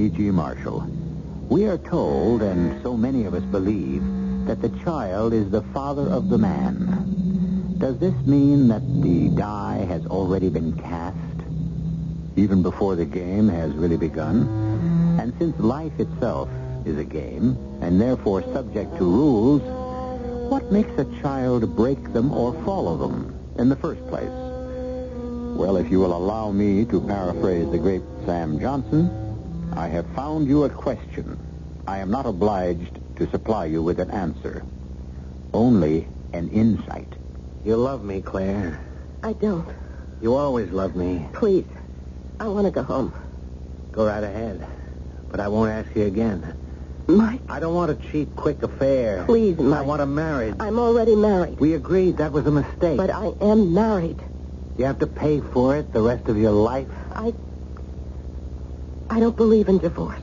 E.G. Marshall. We are told, and so many of us believe, that the child is the father of the man. Does this mean that the die has already been cast, even before the game has really begun? And since life itself is a game, and therefore subject to rules, what makes a child break them or follow them in the first place? Well, if you will allow me to paraphrase the great Sam Johnson, I have found you a question. I am not obliged to supply you with an answer, only an insight. You love me, Claire. I don't. You always loved me. Please, I want to go home. Go right ahead. But I won't ask you again. Mike. I don't want a cheap, quick affair. Please, Mike. I want a marriage. I'm already married. We agreed that was a mistake. But I am married. You have to pay for it the rest of your life? I don't believe in divorce.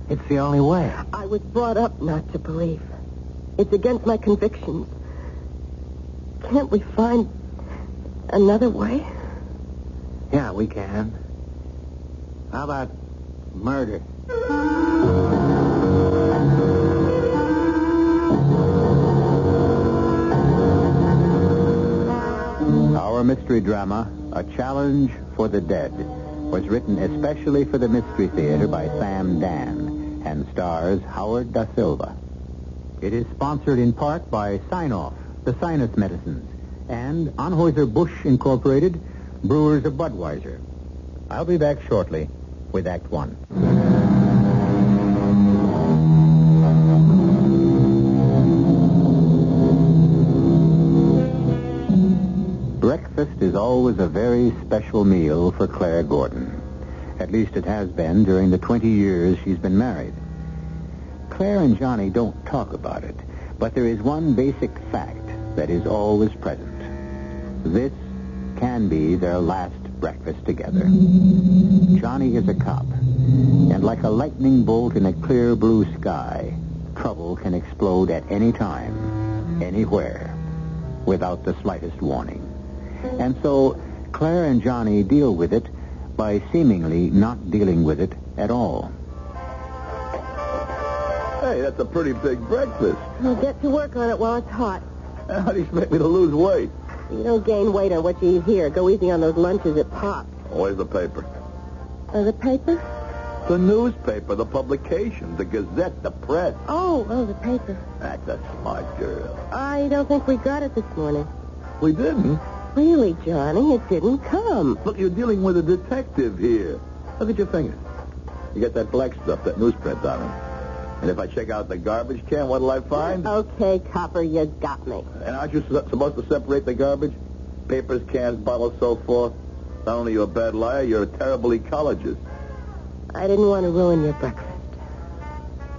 It's the only way. I was brought up not to believe. It's against my convictions. Can't we find another way? Yeah, we can. How about murder? Our mystery drama, A Challenge for the Dead, was written especially for the Mystery Theater by Sam Dan and stars Howard Da Silva. It is sponsored in part by Sign-Off, the sinus medicines, and Anheuser-Busch Incorporated, brewers of Budweiser. I'll be back shortly with Act One. Breakfast is always a very special meal for Claire Gordon. At least it has been during the 20 years she's been married. Claire and Johnny don't talk about it, but there is one basic fact that is always present. This can be their last breakfast together. Johnny is a cop, and like a lightning bolt in a clear blue sky, trouble can explode at any time, anywhere, without the slightest warning. And so Claire and Johnny deal with it by seemingly not dealing with it at all. Hey, that's a pretty big breakfast. I'll get to work on it while it's hot. How do you expect me to lose weight? You don't gain weight on what you eat here. Go easy on those lunches at Pop. Where's the paper? The paper? The newspaper, the publication, the Gazette, the press. Oh, the paper. That's a smart girl. I don't think we got it this morning. We didn't? Really, Johnny, it didn't come. Look, you're dealing with a detective here. Look at your fingers. You got that black stuff, that newsprint on it. And if I check out the garbage can, what'll I find? Okay, copper, you got me. And aren't you supposed to separate the garbage? Papers, cans, bottles, so forth. Not only are you a bad liar, you're a terrible ecologist. I didn't want to ruin your breakfast.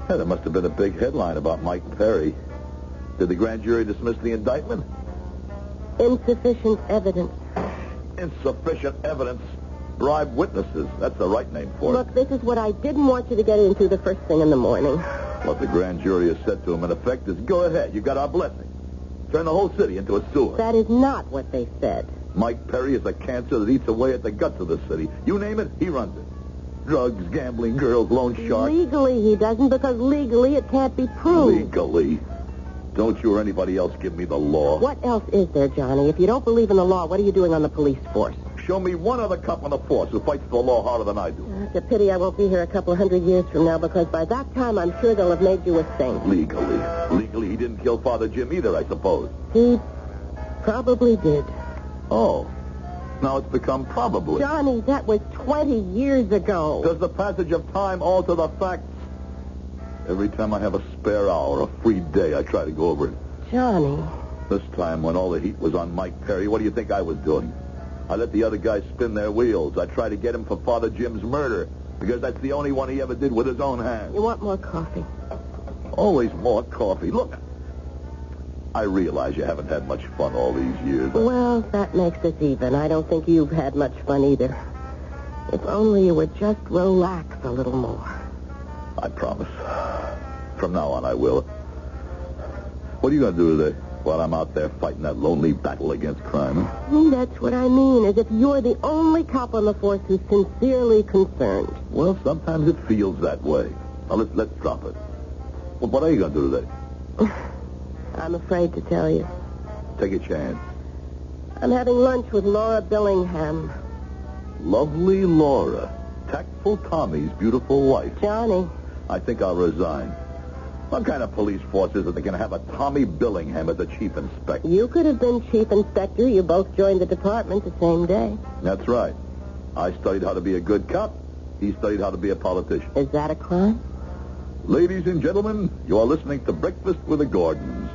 Yeah, there must have been a big headline about Mike Perry. Did the grand jury dismiss the indictment? Insufficient evidence. Insufficient evidence. Bribe witnesses. That's the right name for it. Look, this is what I didn't want you to get into the first thing in the morning. What the grand jury has said to him, in effect, is go ahead. You got our blessing. Turn the whole city into a sewer. That is not what they said. Mike Perry is a cancer that eats away at the guts of the city. You name it, he runs it. Drugs, gambling, girls, loan sharks. Legally he doesn't, because legally it can't be proved. Legally? Don't you or anybody else give me the law. What else is there, Johnny? If you don't believe in the law, what are you doing on the police force? Show me one other cop on the force who fights for the law harder than I do. It's a pity I won't be here a couple of 100 years from now, because by that time I'm sure they'll have made you a saint. Legally. Legally, he didn't kill Father Jim either, I suppose. He probably did. Oh. Now it's become probably. Johnny, that was 20 years ago. Does the passage of time alter the facts? Every time I have a spare hour, a free day, I try to go over it. Johnny. This time, when all the heat was on Mike Perry, what do you think I was doing? I let the other guys spin their wheels. I tried to get him for Father Jim's murder, because that's the only one he ever did with his own hands. You want more coffee? Always more coffee. Look, I realize you haven't had much fun all these years. Well, that makes us even. I don't think you've had much fun either. If only you would just relax a little more. I promise. From now on, I will. What are you going to do today? While I'm out there fighting that lonely battle against crime, huh? That's what I mean, as if you're the only cop on the force who's sincerely concerned. Well, sometimes it feels that way. Now, let's drop it. Well, what are you going to do today? I'm afraid to tell you. Take a chance. I'm having lunch with Laura Billingham. Lovely Laura. Tactful Tommy's beautiful wife. Johnny. I think I'll resign. What kind of police force is it that can have a Tommy Billingham as the chief inspector? You could have been chief inspector. You both joined the department the same day. That's right. I studied how to be a good cop. He studied how to be a politician. Is that a crime? Ladies and gentlemen, you are listening to Breakfast with the Gordons.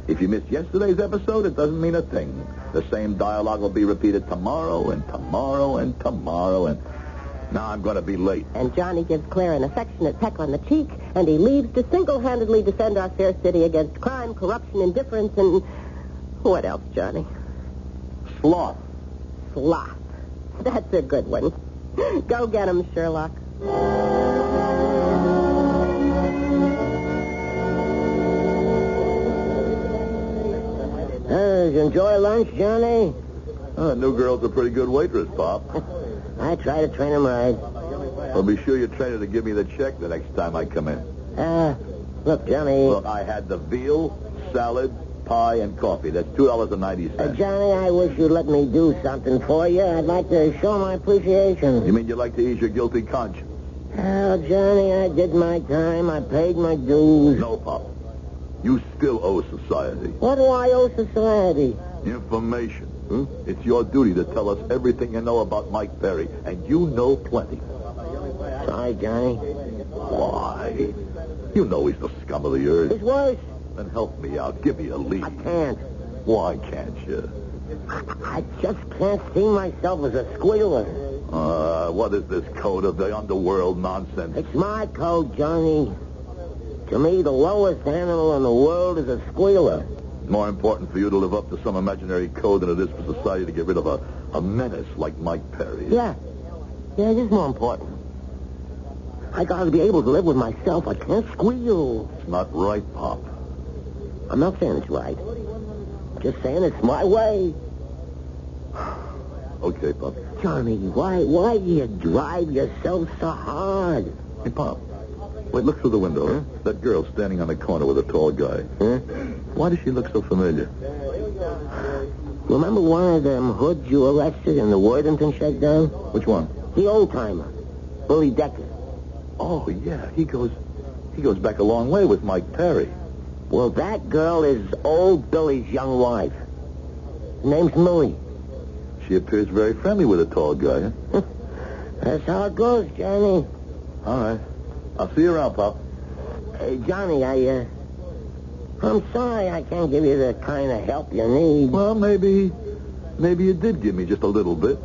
If you missed yesterday's episode, it doesn't mean a thing. The same dialogue will be repeated tomorrow and tomorrow and tomorrow, and now I'm going to be late. And Johnny gives Claire an affectionate peck on the cheek, and he leaves to single-handedly defend our fair city against crime, corruption, indifference, and... what else, Johnny? Sloth. Sloth. That's a good one. Go get him, Sherlock. Enjoy lunch, Johnny? New girl's a pretty good waitress, Pop. I try to train him right. Well, be sure you train her to give me the check the next time I come in. Look, Johnny. Look, I had the veal, salad, pie, and coffee. That's $2.90. Johnny, I wish you'd let me do something for you. I'd like to show my appreciation. You mean you'd like to ease your guilty conscience? Oh, Johnny, I did my time. I paid my dues. No, Pop. You still owe society. What do I owe society? Information. It's your duty to tell us everything you know about Mike Perry, and you know plenty. Sorry, Johnny. Why? You know he's the scum of the earth. It's worse. Then help me out. Give me a lead. I can't. Why can't you? I just can't see myself as a squealer. What is this code of the underworld nonsense? It's my code, Johnny. To me, the lowest animal in the world is a squealer. More important for you to live up to some imaginary code than it is for society to get rid of a menace like Mike Perry. Yeah, it is more important. I gotta be able to live with myself. I can't squeal. It's not right, Pop. I'm not saying it's right. Just saying it's my way. Okay, Pop. Johnny, why do you drive yourself so hard? Hey, Pop. Wait, look through the window. Huh? That girl standing on the corner with a tall guy. Huh? Why does she look so familiar? Remember one of them hoods you arrested in the Worthington shakedown? Which one? The old-timer, Billy Decker. Oh, yeah. He goes back a long way with Mike Perry. Well, that girl is old Billy's young wife. Her name's Millie. She appears very friendly with a tall guy, huh? That's how it goes, Johnny. All right. I'll see you around, Pop. Johnny, I'm sorry I can't give you the kind of help you need. Well, maybe you did give me just a little bit.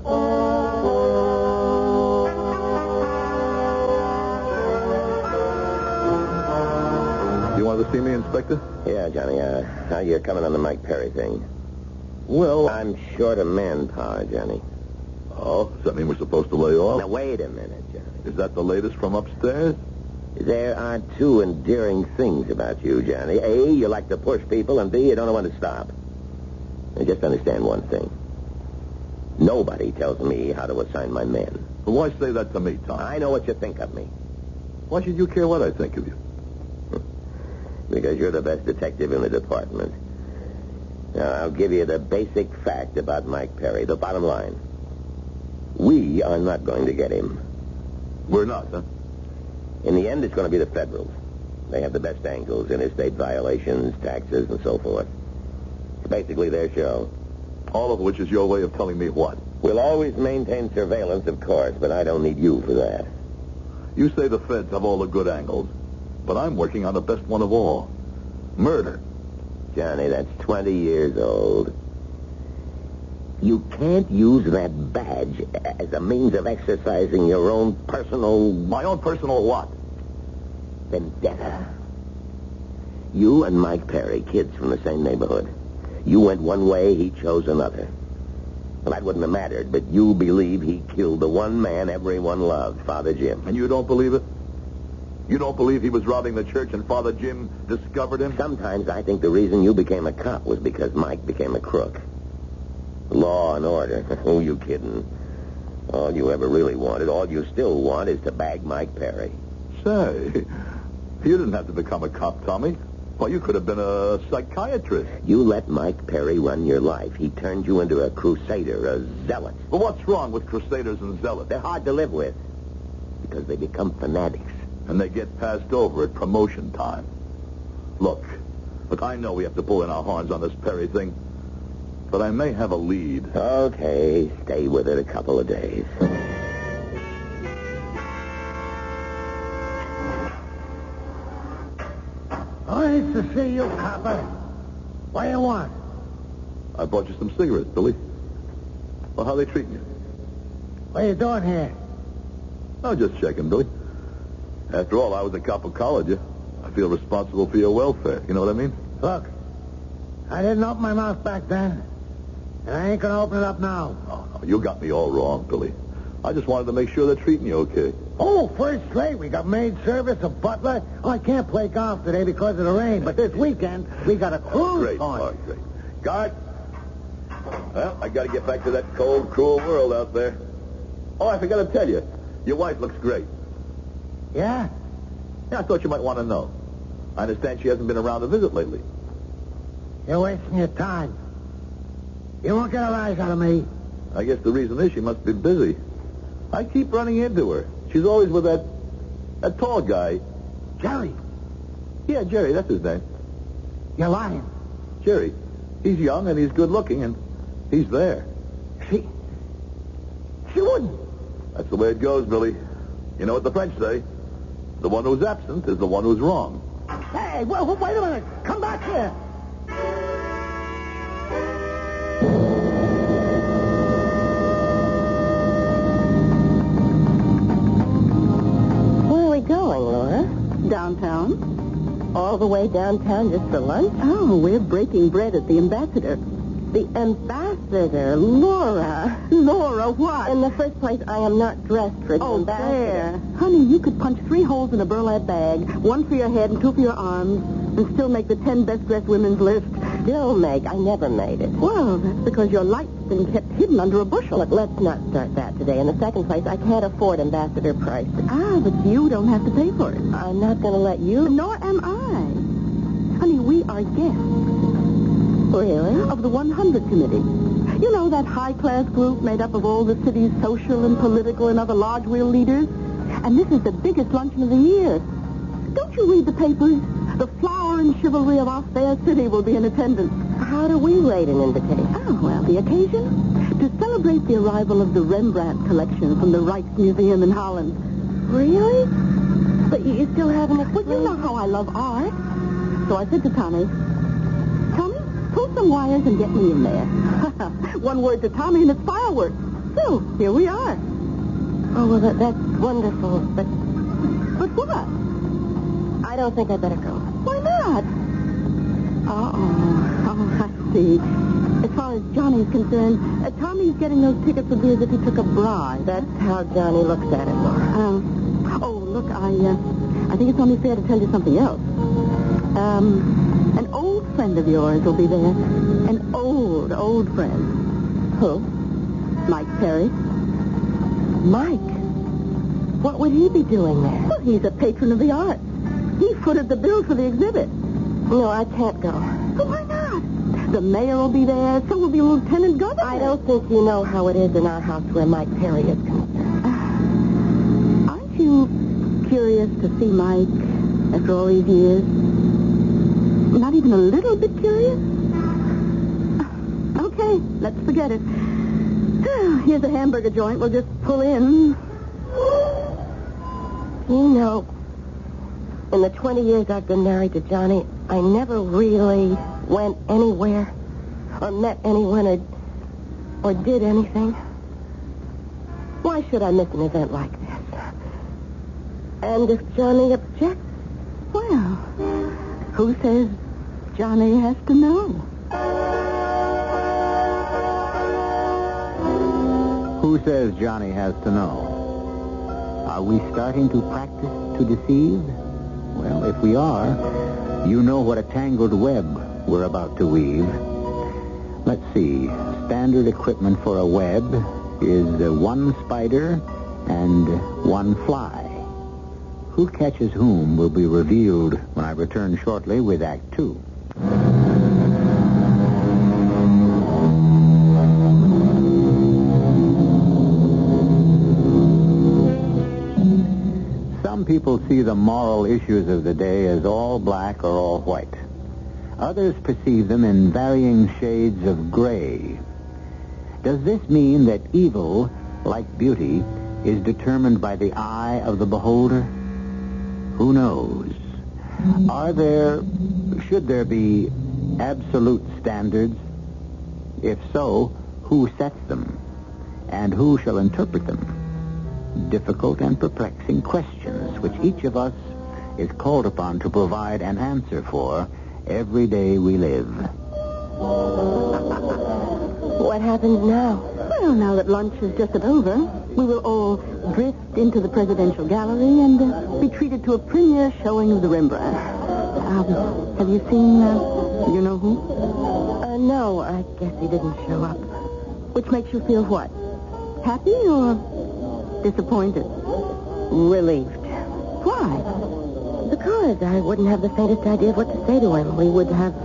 You wanted to see me, Inspector? Yeah, Johnny. How you coming on the Mike Perry thing? Well, I'm short of manpower, Johnny. Oh, does that mean we're supposed to lay off? Now, wait a minute, Johnny. Is that the latest from upstairs? There are two endearing things about you, Johnny. A, you like to push people, and B, you don't know when to stop. Now, just understand one thing. Nobody tells me how to assign my men. Well, why say that to me, Tom? I know what you think of me. Why should you care what I think of you? Because you're the best detective in the department. Now, I'll give you the basic fact about Mike Perry, the bottom line. We are not going to get him. We're not, huh? In the end, it's going to be the Federals. They have the best angles, interstate violations, taxes, and so forth. It's basically their show. All of which is your way of telling me what? We'll always maintain surveillance, of course, but I don't need you for that. You say the feds have all the good angles, but I'm working on the best one of all. Murder. Johnny, that's 20 years old. You can't use that badge as a means of exercising your own personal... My own personal what? Vendetta. You and Mike Perry, kids from the same neighborhood. You went one way, he chose another. Well, that wouldn't have mattered, but you believe he killed the one man everyone loved, Father Jim. And you don't believe it? You don't believe he was robbing the church and Father Jim discovered him? Sometimes I think the reason you became a cop was because Mike became a crook. Law and order. Who you kidding? All you ever really wanted, all you still want, is to bag Mike Perry. Say, you didn't have to become a cop, Tommy. Well, you could have been a psychiatrist. You let Mike Perry run your life. He turned you into a crusader, a zealot. But what's wrong with crusaders and zealots? They're hard to live with because they become fanatics. And they get passed over at promotion time. Look, I know we have to pull in our horns on this Perry thing, but I may have a lead. Okay, stay with it a couple of days. Nice to see you, copper. What do you want? I bought you some cigarettes, Billy. Well, how are they treating you? What are you doing here? Oh, just checking, Billy. After all, I was a cop of college. I feel responsible for your welfare. You know what I mean? Look, I didn't open my mouth back then, and I ain't going to open it up now. Oh, you got me all wrong, Billy. I just wanted to make sure they're treating you okay. Oh, first rate. We got maid service, a butler. Oh, I can't play golf today because of the rain, but this weekend we got a cruise Great, on. great. Guard. Well, I got to get back to that cold, cruel world out there. Oh, I forgot to tell you. Your wife looks great. Yeah? Yeah, I thought you might want to know. I understand she hasn't been around to visit lately. You're wasting your time. You won't get a rise out of me. I guess the reason is she must be busy. I keep running into her. She's always with that tall guy. Jerry, Yeah, Jerry, that's his name. you're lying. Jerry. He's young and he's good looking and he's there. She wouldn't. That's the way it goes, Billy. You know what the French say? The one who's absent is the one who's wrong. Hey, wait a minute. Come back here. Where are we going, Laura? Downtown? All the way downtown just for lunch? Oh, we're breaking bread at the Ambassador. The ambassador, Laura. Laura, what? In the first place, I am not dressed for the Oh, ambassador. there. Honey, you could punch 3 holes in a burlap bag, 1 for your head and 2 for your arms, and still make the 10 best-dressed women's list. Still make. I never made it. Well, that's because your light's been kept hidden under a bushel. Look, let's not start that today. In the second place, I can't afford ambassador prices. Ah, but you don't have to pay for it. I'm not going to let you... Nor am I. Honey, we are guests. Really? Of the 100 Committee. You know, that high-class group made up of all the city's social and political and other large-wheel leaders? And this is the biggest luncheon of the year. Don't you read the papers? The flower and chivalry of our fair city will be in attendance. How do we rate an invitation? Oh, well, the occasion? To celebrate the arrival of the Rembrandt collection from the Rijksmuseum in Holland. Really? But you still haven't Well, explained... you know how I love art. So I said to Tommy, pull some wires and get me in there. One word to Tommy and it's fireworks. So, here we are. Oh, well, that's wonderful, but But what? I don't think I better go. Why not? Oh, I see. As far as Johnny's concerned, Tommy's getting those tickets would be as if he took a bribe. That's how Johnny looks at it, Laura. Look, I think it's only fair to tell you something else. An old friend of yours will be there. An old friend. Who? Mike Perry. Mike. What would he be doing there? Well, he's a patron of the arts. He footed the bill for the exhibit. No, I can't go. But why not? The mayor will be there, so will be Lieutenant Governor. I don't think you know how it is in our house where Mike Perry is concerned. Aren't you curious to see Mike after all these years? Not even a little bit curious? Okay, let's forget it. Here's a hamburger joint. We'll just pull in. You know, in the 20 years I've been married to Johnny, I never really went anywhere or met anyone or did anything. Why should I miss an event like this? And if Johnny objects, Well, who says Johnny has to know? Who says Johnny has to know? Are we starting to practice to deceive? Well, if we are, you know what a tangled web we're about to weave. Let's see. Standard equipment for a web is one spider and one fly. Who catches whom will be revealed when I return shortly with Act 2. Some people see the moral issues of the day as all black or all white. Others perceive them in varying shades of gray. Does this mean that evil, like beauty, is determined by the eye of the beholder? Who knows? Should there be absolute standards? If so, who sets them? And who shall interpret them? Difficult and perplexing questions which each of us is called upon to provide an answer for every day we live. What happens now? Well, now that lunch is just over, we will all drift into the presidential gallery and be treated to a premiere showing of the Rembrandt. Have you seen, you know who? No, I guess he didn't show up. Which makes you feel what? Happy or disappointed? Relieved. Why? Because I wouldn't have the faintest idea of what to say to him. We would have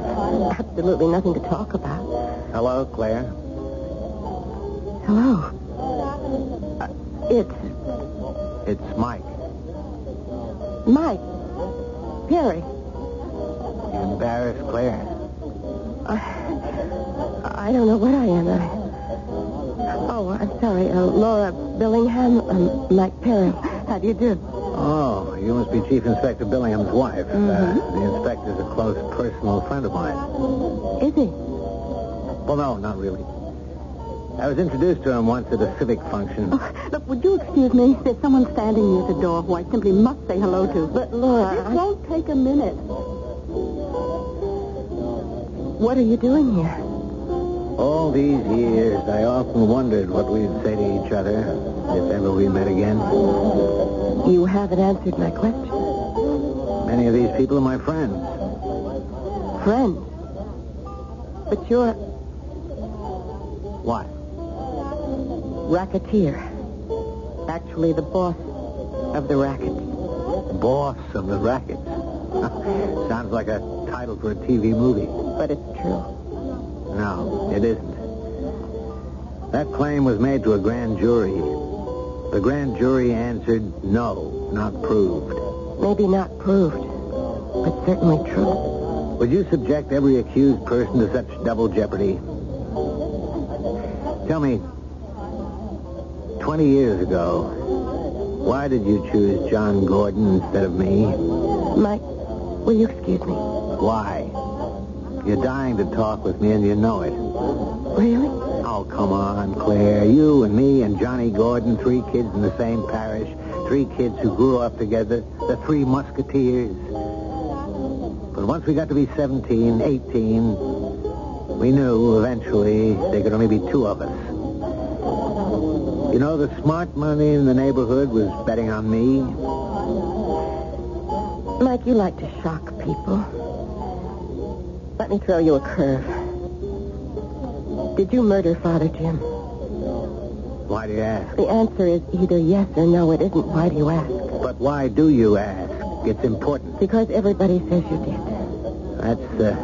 absolutely nothing to talk about. Hello, Claire. Hello. It's Mike. Mike. Perry. You embarrassed, Claire? I don't know what I am. I'm sorry. Laura Billingham, Mike Perry. How do you do? Oh, you must be Chief Inspector Billingham's wife. Mm-hmm. The inspector's a close personal friend of mine. Is he? Well, no, not really. I was introduced to him once at a civic function. Oh, look, would you excuse me? There's someone standing near the door who I simply must say hello to. But, Laura, This won't take a minute. What are you doing here? All these years, I often wondered what we'd say to each other if ever we met again. You haven't answered my question. Many of these people are my friends. Friends? But you're What? racketeer. Actually, the boss of the racket. Boss of the racket. Sounds like a title for a TV movie. But it's true. No, it isn't. That claim was made to a grand jury. The grand jury answered no, not proved. Maybe not proved, but certainly true. Would you subject every accused person to such double jeopardy? Tell me, 20 years ago, why did you choose John Gordon instead of me? Mike, will you excuse me? Why? You're dying to talk with me, and you know it. Really? Oh, come on, Claire. You and me and Johnny Gordon, 3 kids in the same parish, 3 kids who grew up together, the 3 musketeers. But once we got to be 17, 18, we knew eventually there could only be 2 of us. You know, the smart money in the neighborhood was betting on me. Mike, you like to shock people. Let me throw you a curve. Did you murder Father Jim? Why do you ask? The answer is either yes or no. It isn't. Why do you ask? But why do you ask? It's important. Because everybody says you did. That's the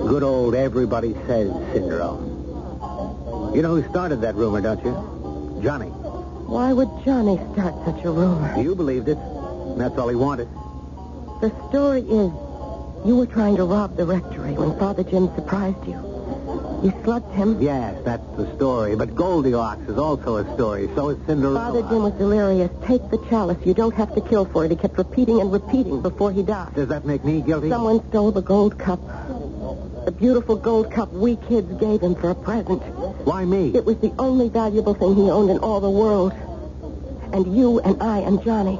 good old everybody says syndrome. You know who started that rumor, don't you? Johnny. Why would Johnny start such a rumor? You believed it. That's all he wanted. The story is you were trying to rob the rectory when Father Jim surprised you. You slugged him. Yes, that's the story. But Goldilocks is also a story. So is Cinderella. Father Jim was delirious. Take the chalice. You don't have to kill for it. He kept repeating and repeating before he died. Does that make me guilty? Someone stole the gold cup. The beautiful gold cup we kids gave him for a present. Why me? It was the only valuable thing he owned in all the world. And you and I and Johnny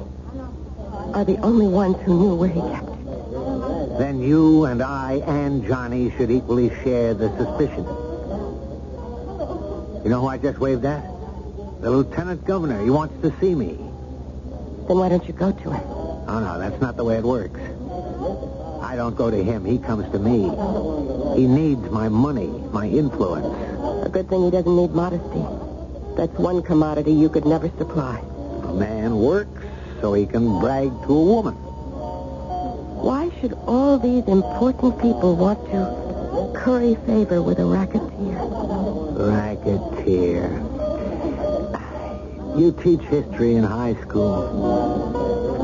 are the only ones who knew where he kept it. Then you and I and Johnny should equally share the suspicion. You know who I just waved at? The lieutenant governor. He wants to see me. Then why don't you go to him? Oh, no, that's not the way it works. I don't go to him. He comes to me. He needs my money, my influence. A good thing he doesn't need modesty. That's one commodity you could never supply. A man works so he can brag to a woman. Why should all these important people want to curry favor with a racketeer? Racketeer. You teach history in high school.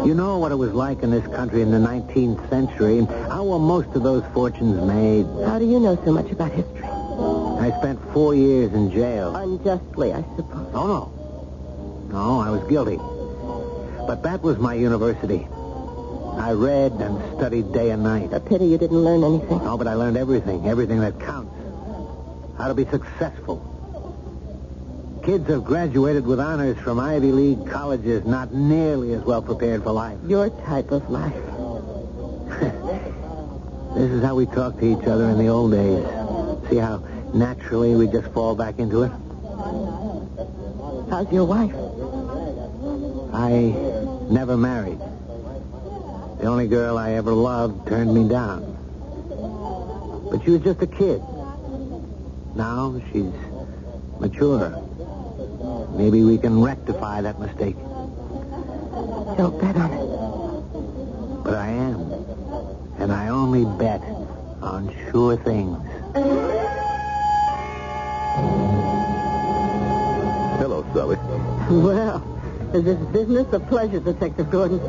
You know what it was like in this country in the 19th century, and how were most of those fortunes made? How do you know so much about history? I spent 4 years in jail. Unjustly, I suppose. Oh, no. No, I was guilty. But that was my university. I read and studied day and night. A pity you didn't learn anything. No, but I learned everything that counts. How to be successful. Kids have graduated with honors from Ivy League colleges, not nearly as well prepared for life. Your type of life. This is how we talked to each other in the old days. See how naturally we just fall back into it? How's your wife? I never married. The only girl I ever loved turned me down. But she was just a kid. Now she's mature. Maybe we can rectify that mistake. Don't bet on it. But I am. And I only bet on sure things. Hello, Sally. Well, is this business or pleasure, Detective Gordon?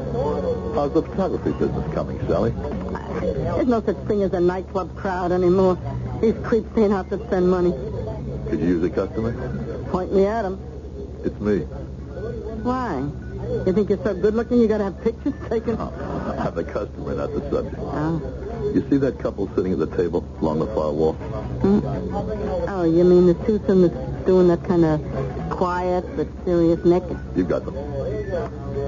How's the photography business coming, Sally? There's no such thing as a nightclub crowd anymore. These creeps ain't out to spend money. Could you use a customer? Point me at 'em. It's me. Why? You think you're so good-looking you gotta have pictures taken? I'm the customer, not the subject. Oh. You see that couple sitting at the table along the far wall? Oh, you mean the twosome that's doing that kind of quiet but serious necking? You got them.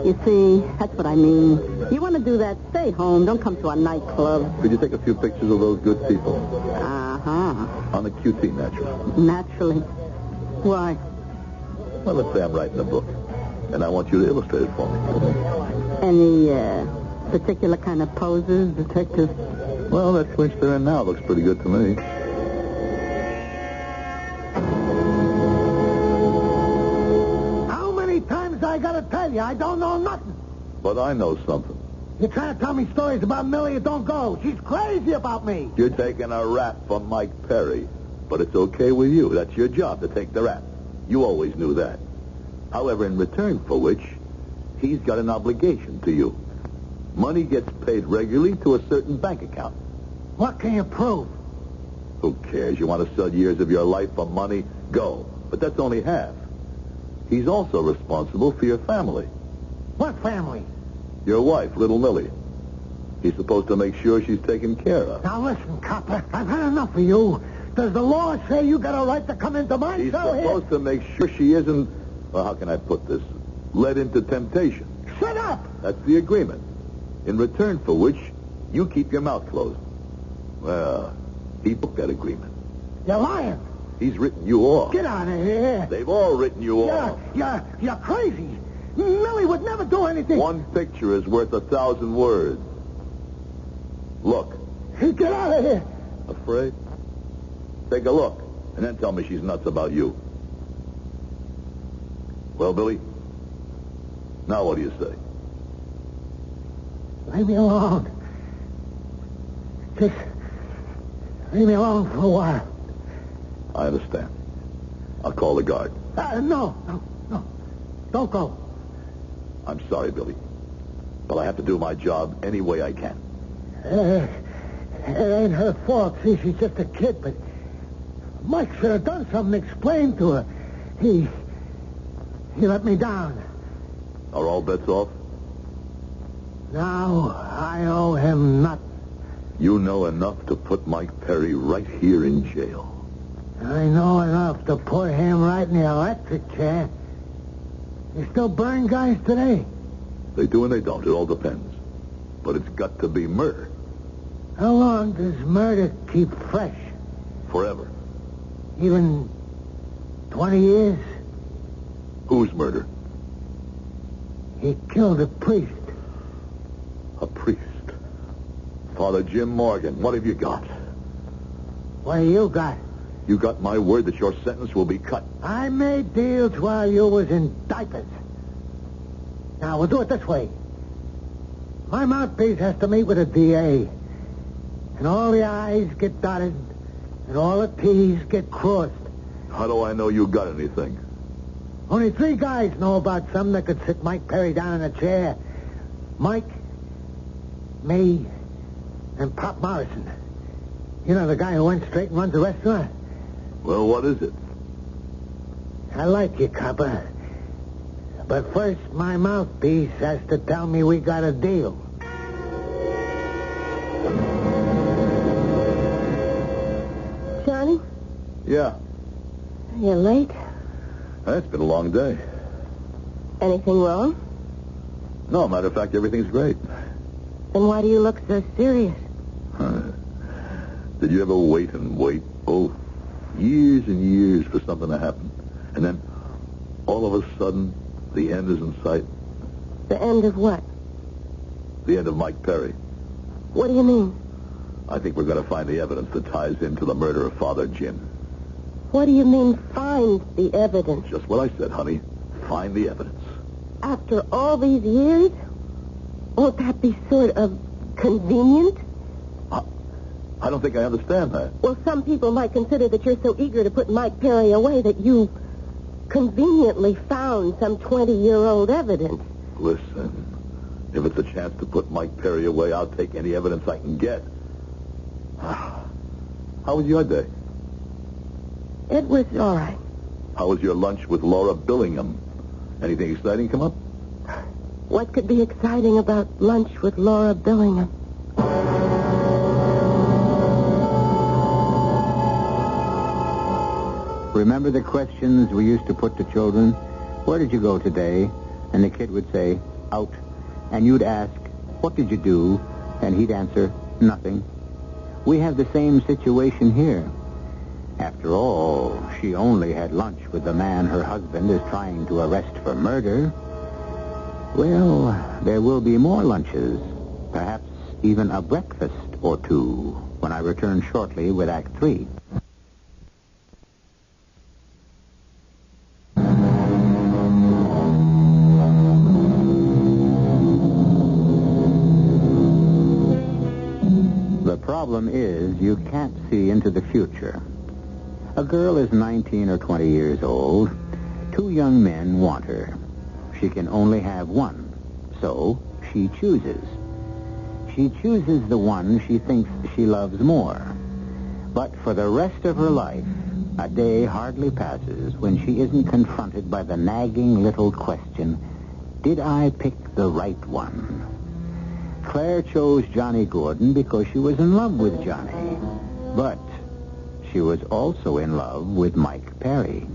You see, that's what I mean. You want to do that, stay home. Don't come to a nightclub. Could you take a few pictures of those good people? Uh-huh. On the QT, naturally. Naturally. Why? Well, let's say I'm writing a book, and I want you to illustrate it for me. Any particular kind of poses, Detective? Well, that clinch they're in now looks pretty good to me. How many times I gotta tell you? I don't know nothing. But I know something. You're trying to tell me stories about Millie that don't go. She's crazy about me. You're taking a rap from Mike Perry. But it's okay with you. That's your job, to take the rap. You always knew that. However, in return for which, he's got an obligation to you. Money gets paid regularly to a certain bank account. What can you prove? Who cares? You want to sell years of your life for money? Go. But that's only half. He's also responsible for your family. What family? Your wife, little Millie. He's supposed to make sure she's taken care of. Now listen, copper, I've had enough of you. Does the law say you got a right to come into my He's cell here? supposed to make sure she isn't, well, how can I put this, led into temptation. Shut up! That's the agreement. In return for which, you keep your mouth closed. Well, he broke that agreement. You're lying. He's written you off. Get out of here. They've all written you off. You're crazy. Millie would never do anything. One picture is worth 1,000 words. Look. Get out of here. Afraid? Take a look, and then tell me she's nuts about you. Well, Billy, now what do you say? Leave me alone. Just leave me alone for a while. I understand. I'll call the guard. No. Don't go. I'm sorry, Billy, but I have to do my job any way I can. It ain't her fault. See, she's just a kid, but Mike should have done something, explained to her. He let me down. Are all bets off? Now I owe him nothing. You know enough to put Mike Perry right here in jail. I know enough to put him right in the electric chair. You still burn guys today? They do and they don't. It all depends. But it's got to be murder. How long does murder keep fresh? Forever. Even 20 years? Whose murder? He killed a priest. A priest. Father Jim Morgan, what have you got? What do you got? You got my word that your sentence will be cut. I made deals while you was in diapers. Now, we'll do it this way. My mouthpiece has to meet with a DA. And all the I's get dotted, and all the T's get crossed. How do I know you got anything? Only 3 guys know about something that could sit Mike Perry down in a chair. Mike, me, and Pop Morrison. You know, the guy who went straight and runs the restaurant? Well, what is it? I like you, copper. But first, my mouthpiece has to tell me we got a deal. Johnny, Yeah. you're late. It's been a long day. Anything wrong? No, matter of fact, everything's great. Then why do you look so serious? Did you ever wait and wait? Oh, years and years for something to happen. And then, all of a sudden, the end is in sight. The end of what? The end of Mike Perry. What do you mean? I think we're going to find the evidence that ties into the murder of Father Jim. What do you mean, find the evidence? Just what I said, honey. Find the evidence. After all these years? Won't that be sort of convenient? I don't think I understand that. Well, some people might consider that you're so eager to put Mike Perry away that you conveniently found some 20-year-old evidence. Listen, if it's a chance to put Mike Perry away, I'll take any evidence I can get. How was your day? It was all right. How was your lunch with Laura Billingham? Anything exciting come up? What could be exciting about lunch with Laura Billingham? Remember the questions we used to put to children? Where did you go today? And the kid would say, out. And you'd ask, what did you do? And he'd answer, nothing. We have the same situation here. After all, she only had lunch with the man her husband is trying to arrest for murder. Well, there will be more lunches, perhaps even a breakfast or two, when I return shortly with Act 3. The problem is you can't see into the future. A girl is 19 or 20 years old. 2 young men want her. She can only have one, so she chooses. She chooses the one she thinks she loves more. But for the rest of her life, a day hardly passes when she isn't confronted by the nagging little question, did I pick the right one? Claire chose Johnny Gordon because she was in love with Johnny. But she was also in love with Mike Perry.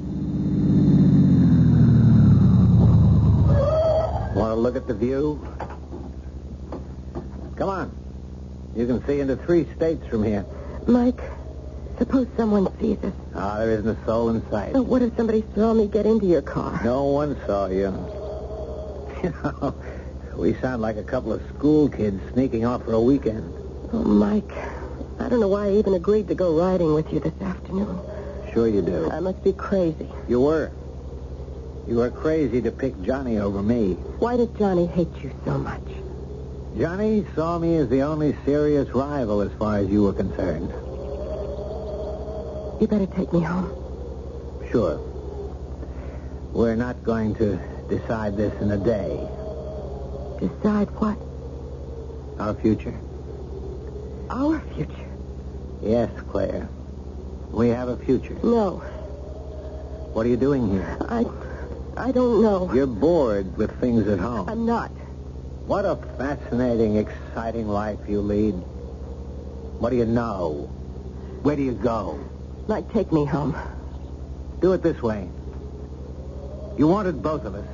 Want to look at the view? Come on. You can see into 3 states from here. Mike, suppose someone sees us. Ah, there isn't a soul in sight. But what if somebody saw me get into your car? No one saw you. You know, we sound like a couple of school kids sneaking off for a weekend. Oh, Mike, I don't know why I even agreed to go riding with you this afternoon. Sure you do. I must be crazy. You were. You were crazy to pick Johnny over me. Why did Johnny hate you so much? Johnny saw me as the only serious rival as far as you were concerned. You better take me home. Sure. We're not going to decide this in a day. Decide what? Our future? Our future? Yes, Claire. We have a future. No. What are you doing here? I don't know. You're bored with things at home. I'm not. What a fascinating, exciting life you lead. What do you know? Where do you go? Mike, take me home. Do it this way. You wanted both of us.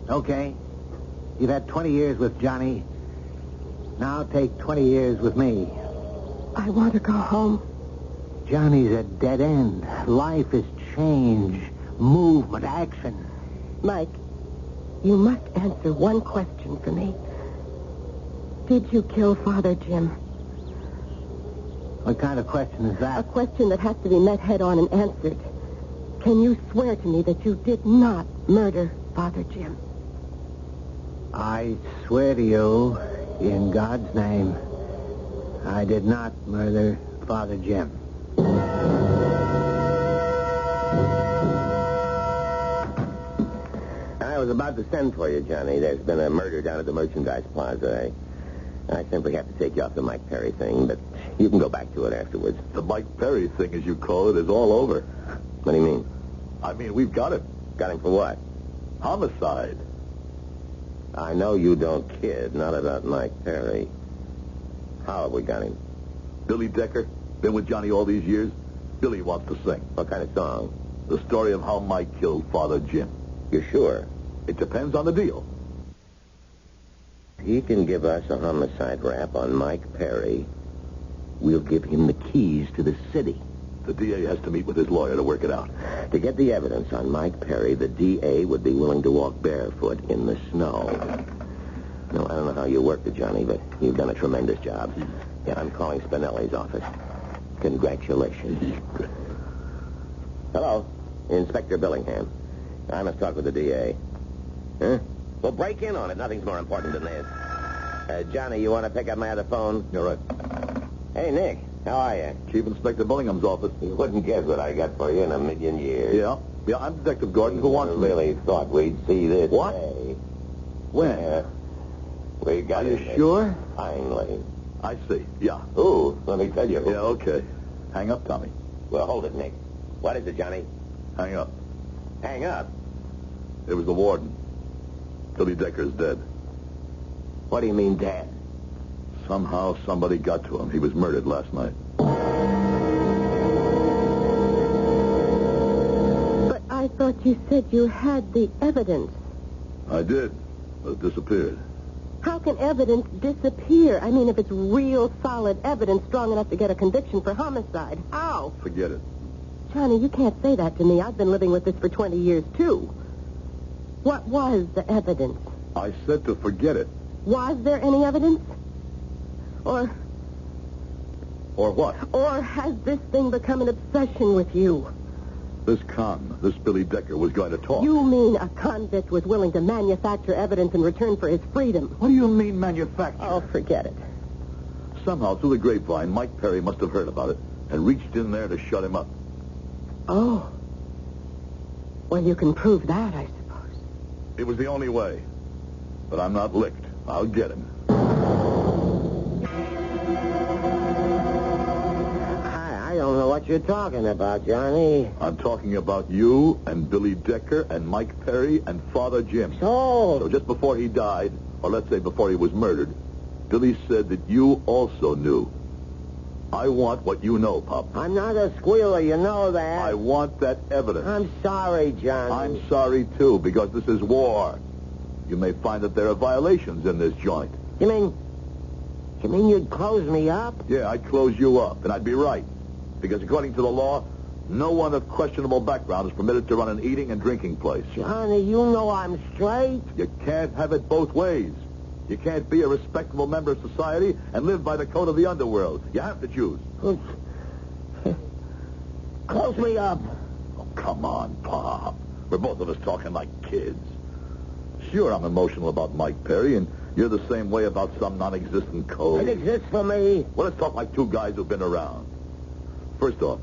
Okay. You've had 20 years with Johnny. Now take 20 years with me. I want to go home. Johnny's a dead end. Life is change, movement, action. Mike, you must answer one question for me. Did you kill Father Jim? What kind of question is A that? question that has to be met head-on and answered. Can you swear to me that you did not murder Father Jim? I swear to you, in God's name, I did not murder Father Jim. I was about to send for you, Johnny. There's been a murder down at the Merchandise Plaza. I simply have to take you off the Mike Perry thing, but you can go back to it afterwards. The Mike Perry thing, as you call it, is all over. What do you mean? I mean, we've got him. Got him for what? Homicide. I know you don't kid, not about Mike Perry. How have we got him? Billy Decker, been with Johnny all these years. Billy wants to sing. What kind of song? The story of how Mike killed Father Jim. You're sure? It depends on the deal. He can give us a homicide rap on Mike Perry. We'll give him the keys to the city. The DA has to meet with his lawyer to work it out. To get the evidence on Mike Perry, the DA would be willing to walk barefoot in the snow. No, I don't know how you worked it, Johnny, but you've done a tremendous job. Yeah, I'm calling Spinelli's office. Congratulations. Hello, Inspector Billingham. I must talk with the DA. Huh? Well, break in on it. Nothing's more important than this. Johnny, you want to pick up my other phone? You're right. Hey, Nick, how are you? Chief Inspector Billingham's office. You wouldn't guess what I got for you in a million years. Yeah, I'm Detective Gordon. Who wants me? Really thought we'd see this What? day. When? We got Are you it, sure? Finally. I see. Yeah. Ooh, let me tell you. Yeah, okay. Hang up, Tommy. Well, hold it, Nick. What is it, Johnny? Hang up. Hang up. It was the warden. Billy Decker's dead. What do you mean, Dad? Somehow somebody got to him. He was murdered last night. But I thought you said you had the evidence. I did, but it disappeared. How can evidence disappear? I mean, if it's real, solid evidence strong enough to get a conviction for homicide. How? Forget it. Johnny, you can't say that to me. I've been living with this for 20 years, too. What was the evidence? I said to forget it. Was there any evidence? Or what? Or has this thing become an obsession with you? This Billy Decker, was going to talk. You mean a convict was willing to manufacture evidence in return for his freedom? What do you mean, manufacture? Oh, forget it. Somehow, through the grapevine, Mike Perry must have heard about it and reached in there to shut him up. Oh. Well, you can prove that, I suppose. It was the only way. But I'm not licked. I'll get him. I don't know what you're talking about, Johnny. I'm talking about you and Billy Decker and Mike Perry and Father Jim. So just before he died, or let's say before he was murdered, Billy said that you also knew. I want what you know, Pop. I'm not a squealer, you know that. I want that evidence. I'm sorry, Johnny. I'm sorry, too, because this is war. You may find that there are violations in this joint. You mean you'd close me up? Yeah, I'd close you up, and I'd be right. Because according to the law, no one of questionable background is permitted to run an eating and drinking place. Johnny, you know I'm straight. You can't have it both ways. You can't be a respectable member of society and live by the code of the underworld. You have to choose. Close me up. Oh, come on, Pop. We're both of us talking like kids. Sure, I'm emotional about Mike Perry, and you're the same way about some non-existent code. It exists for me. Well, let's talk like two guys who've been around. First off,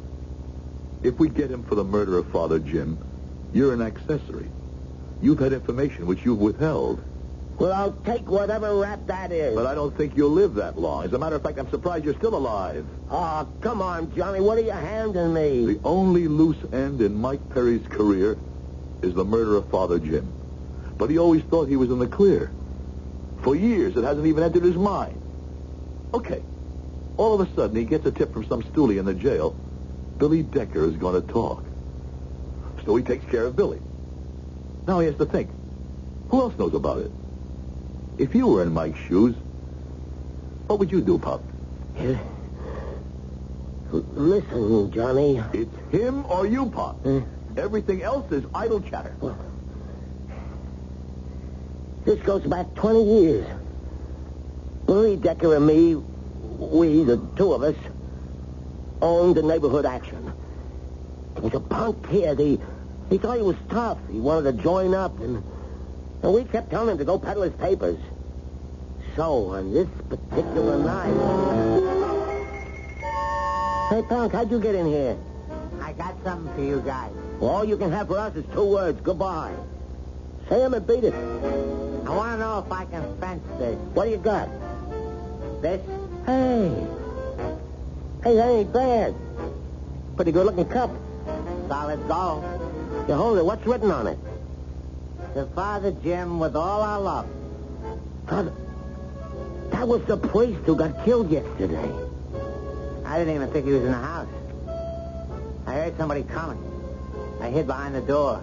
if we get him for the murder of Father Jim, you're an accessory. You've had information which you've withheld. Well, I'll take whatever rap that is. But I don't think you'll live that long. As a matter of fact, I'm surprised you're still alive. Oh, come on, Johnny. What are you handing me? The only loose end in Mike Perry's career is the murder of Father Jim. But he always thought he was in the clear. For years, it hasn't even entered his mind. Okay. All of a sudden, he gets a tip from some stoolie in the jail. Billy Decker is going to talk. So he takes care of Billy. Now he has to think. Who else knows about it? If you were in Mike's shoes, what would you do, Pop? Listen, Johnny. It's him or you, Pop. Everything else is idle chatter. Well, this goes back 20 years. Lee Decker and me, we, the two of us, owned the neighborhood action. There was a punk kid. He thought he was tough. He wanted to join up, and we kept telling him to go peddle his papers. So, on this particular night... Hey, punk, how'd you get in here? I got something for you guys. Well, all you can have for us is 2 words. Goodbye. Say 'em and beat it. I want to know if I can fence this. What do you got? This? Hey, that ain't bad. Pretty good-looking cup. Solid gold. You hold it. What's written on it? To Father Jim with all our love. Father, that was the priest who got killed yesterday. I didn't even think he was in the house. I heard somebody coming. I hid behind the door.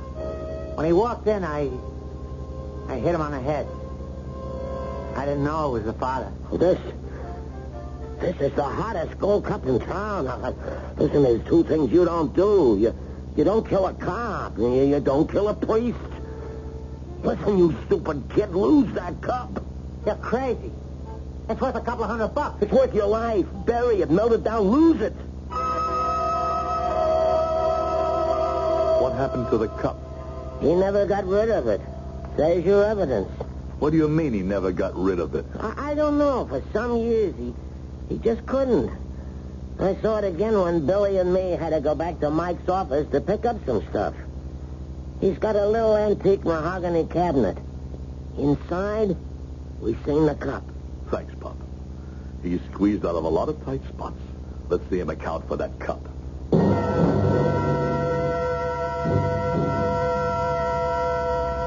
When he walked in, I hit him on the head. I didn't know it was the father. This is the hottest gold cup in town. Listen, there's 2 things you don't do. You don't kill a cop. You don't kill a priest. Listen, you stupid kid, lose that cup. You're crazy. It's worth a couple of $100. It's worth your life. Bury it, melt it down, lose it. What happened to the cup? He never got rid of it. There's your evidence. What do you mean he never got rid of it? I don't know. For some years, he just couldn't. I saw it again when Billy and me had to go back to Mike's office to pick up some stuff. He's got a little antique mahogany cabinet. Inside, we seen the cup. Thanks, Pop. He's squeezed out of a lot of tight spots. Let's see him account for that cup.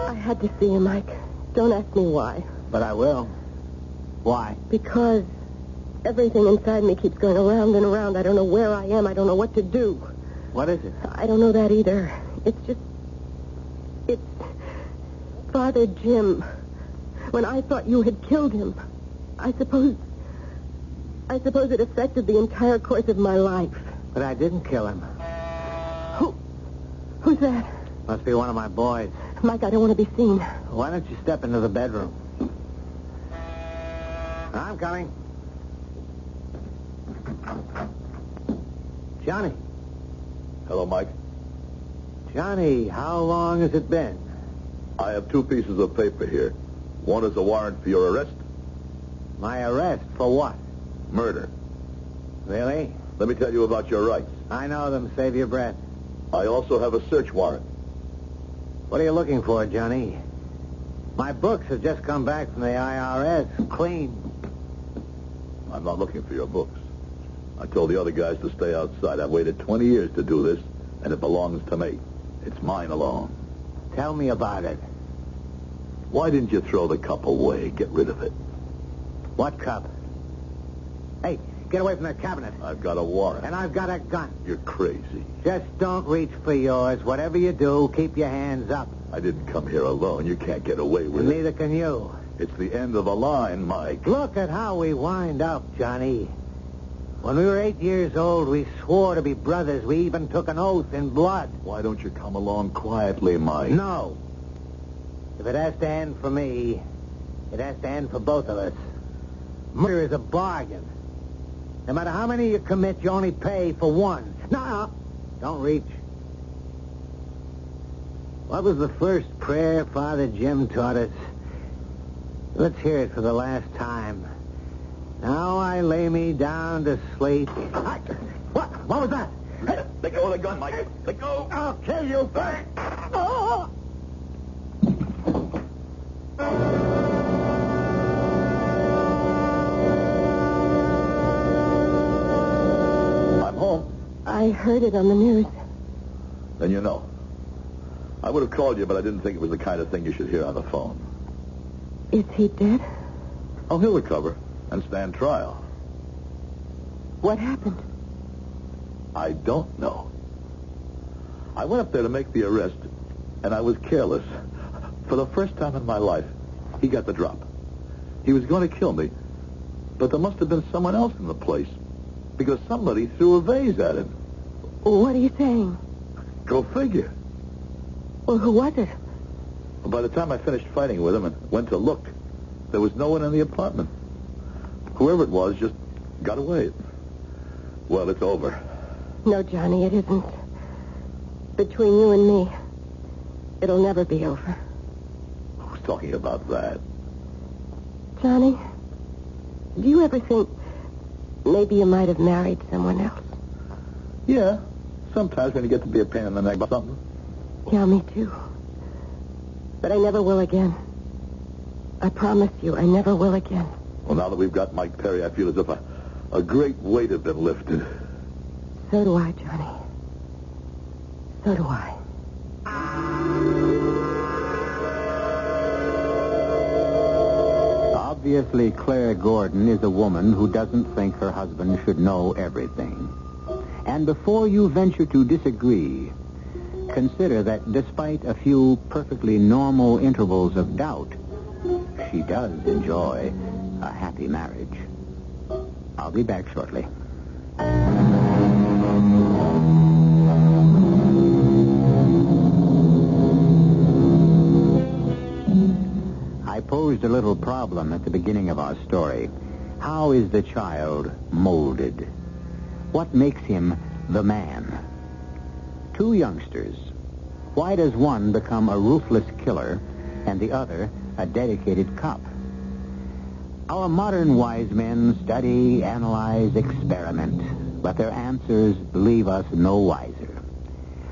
I had to see you, Mike. Don't ask me why. But I will. Why? Because everything inside me keeps going around and around. I don't know where I am. I don't know what to do. What is it? I don't know that either. It's Father Jim. When I thought you had killed him, I suppose it affected the entire course of my life. But I didn't kill him. Who's that? Must be one of my boys. Mike, I don't want to be seen. Why don't you step into the bedroom? I'm coming. Johnny. Hello, Mike. Johnny, how long has it been? I have 2 pieces of paper here. One is a warrant for your arrest. My arrest? For what? Murder. Really? Let me tell you about your rights. I know them. Save your breath. I also have a search warrant. What are you looking for, Johnny? My books have just come back from the IRS. Clean. I'm not looking for your books. I told the other guys to stay outside. I've waited 20 years to do this, and it belongs to me. It's mine alone. Tell me about it. Why didn't you throw the cup away? Get rid of it. What cup? Hey, get away from that cabinet. I've got a warrant. And I've got a gun. You're crazy. Just don't reach for yours. Whatever you do, keep your hands up. I didn't come here alone. You can't get away with And it. neither can you. It's the end of the line, Mike. Look at how we wind up, Johnny. When we were 8 years old, we swore to be brothers. We even took an oath in blood. Why don't you come along quietly, Mike? No. If it has to end for me, it has to end for both of us. Murder is a bargain. No matter how many you commit, you only pay for one. No, don't reach. What was the first prayer Father Jim taught us? Let's hear it for the last time. Now I lay me down to sleep. What? What was that? Hey, let go of the gun, Mike. Let go. I'll kill you. Oh! I'm home. I heard it on the news. Then you know. I would have called you, but I didn't think it was the kind of thing you should hear on the phone. Is he dead? Oh, he'll recover and stand trial. What happened? I don't know. I went up there to make the arrest, and I was careless. For the first time in my life, he got the drop. He was going to kill me, but there must have been someone else in the place, because somebody threw a vase at him. What are you saying? Go figure. Well, who was it? By the time I finished fighting with him and went to look, there was no one in the apartment. Whoever it was just got away. Well, it's over. No, Johnny, it isn't. Between you and me, it'll never be over. Who's talking about that? Johnny, do you ever think maybe you might have married someone else? Yeah. Sometimes when you get to be a pain in the neck about something. Yeah, me too. But I never will again. I promise you, I never will again. Well, now that we've got Mike Perry, I feel as if a great weight has been lifted. So do I, Johnny. So do I. Obviously, Claire Gordon is a woman who doesn't think her husband should know everything. And before you venture to disagree, consider that despite a few perfectly normal intervals of doubt, she does enjoy a happy marriage. I'll be back shortly. I posed a little problem at the beginning of our story. How is the child molded? What makes him the man? Two youngsters. Why does one become a ruthless killer and the other a dedicated cop? Our modern wise men study, analyze, experiment, but their answers leave us no wiser.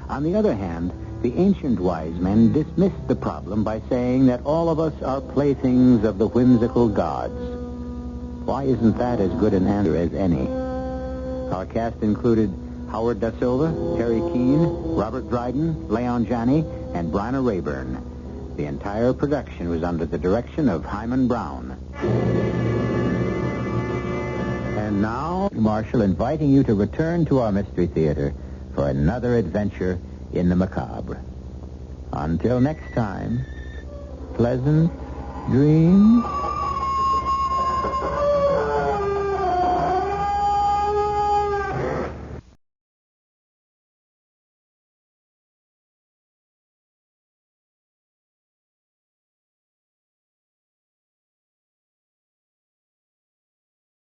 On the other hand, the ancient wise men dismissed the problem by saying that all of us are playthings of the whimsical gods. Why isn't that as good an answer as any? Our cast included Howard Da Silva, Terry Keane, Robert Dryden, Leon Janney, and Bryna Rayburn. The entire production was under the direction of Hyman Brown. And now, Marshall inviting you to return to our Mystery Theater for another adventure in the macabre. Until next time, pleasant dreams.